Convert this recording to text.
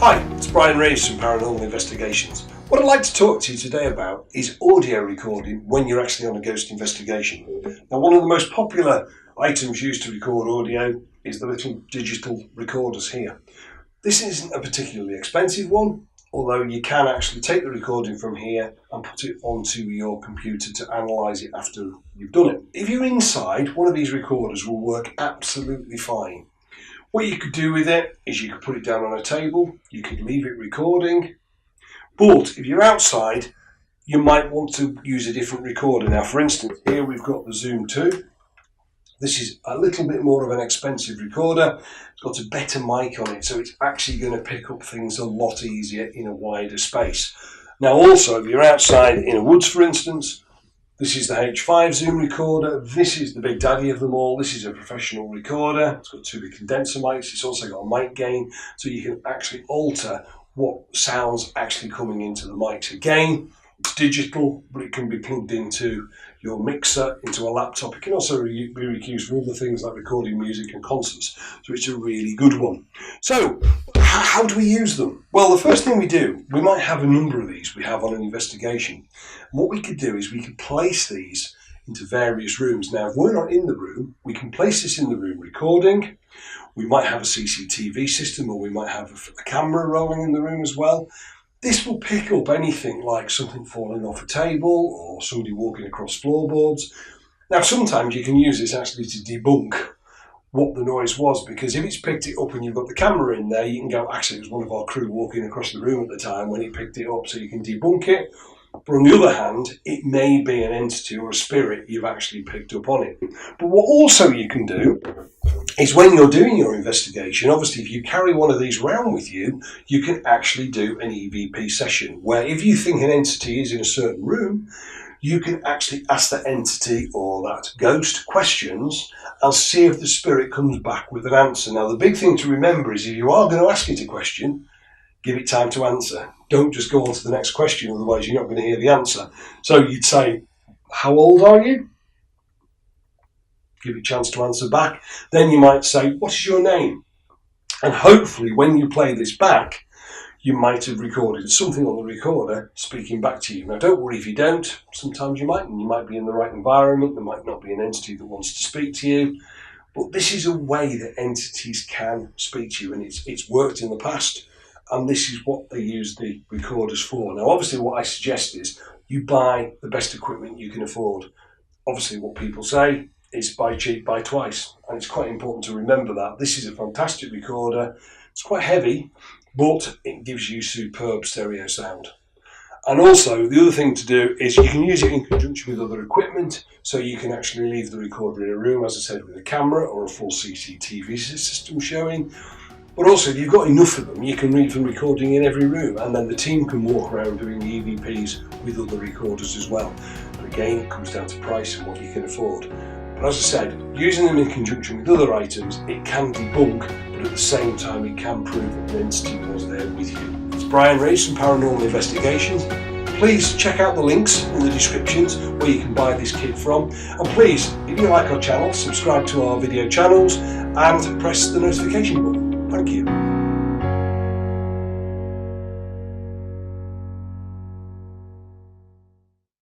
Hi, it's Brian Reyes from Paranormal Investigations. What I'd like to talk to you today about is audio recording when you're actually on a ghost investigation. Now, one of the most popular items used to record audio is the little digital recorders here. This isn't a particularly expensive one, although you can actually take the recording from here and put it onto your computer to analyse it after you've done it. If you're inside, one of these recorders will work absolutely fine. What you could do with it is you could put it down on a table, you could leave it recording, but if you're outside, you might want to use a different recorder. Now, for instance, here we've got the Zoom 2. This is a little bit more of an expensive recorder. It's got a better mic on it, so it's actually going to pick up things a lot easier in a wider space. Now, also, if you're outside in a woods, for instance, this is the H5 Zoom recorder. This is the big daddy of them all. This is a professional recorder. It's got two big condenser mics. It's also got a mic gain, so you can actually alter what sounds actually coming into the mics. Again, it's digital, but it can be plugged into your mixer, into a laptop. It can also be used for other things like recording music and concerts. So it's a really good one. So, how do we use them? Well, the first thing we do, we might have a number of these we have on an investigation. And what we could do is we could place these into various rooms. Now, if we're not in the room, we can place this in the room recording. We might have a CCTV system, or we might have a camera rolling in the room as well. This will pick up anything like something falling off a table or somebody walking across floorboards. Now, sometimes you can use this actually to debunk what the noise was, because if it's picked it up and you've got the camera in there, you can go, actually, it was one of our crew walking across the room at the time when he picked it up, so you can debunk it. But on the other hand, it may be an entity or a spirit you've actually picked up on it. But what also you can do is when you're doing your investigation, obviously if you carry one of these around with you, you can actually do an EVP session where if you think an entity is in a certain room, you can actually ask that entity or that ghost questions and see if the spirit comes back with an answer. Now, the big thing to remember is if you are going to ask it a question, give it time to answer. Don't just go on to the next question, otherwise you're not going to hear the answer. So you'd say, how old are you? Give it a chance to answer back. Then you might say, what is your name? And hopefully when you play this back, you might have recorded something on the recorder speaking back to you. Now, don't worry if you don't. Sometimes you might, and you might be in the right environment. There might not be an entity that wants to speak to you. But this is a way that entities can speak to you, and it's worked in the past. And this is what they use the recorders for. Now, obviously, what I suggest is you buy the best equipment you can afford. Obviously, what people say is buy cheap, buy twice. And it's quite important to remember that. This is a fantastic recorder. It's quite heavy, but it gives you superb stereo sound. And also, the other thing to do is you can use it in conjunction with other equipment, so you can actually leave the recorder in a room, as I said, with a camera or a full CCTV system showing. But also, if you've got enough of them, you can leave them recording in every room, and then the team can walk around doing the EVPs with other recorders as well. But again, it comes down to price and what you can afford. But as I said, using them in conjunction with other items, it can debunk, but at the same time, it can prove that an entity was there with you. It's Brian Reyes from Paranormal Investigations. Please check out the links in the descriptions where you can buy this kit from. And please, if you like our channel, subscribe to our video channels and press the notification button. Thank you.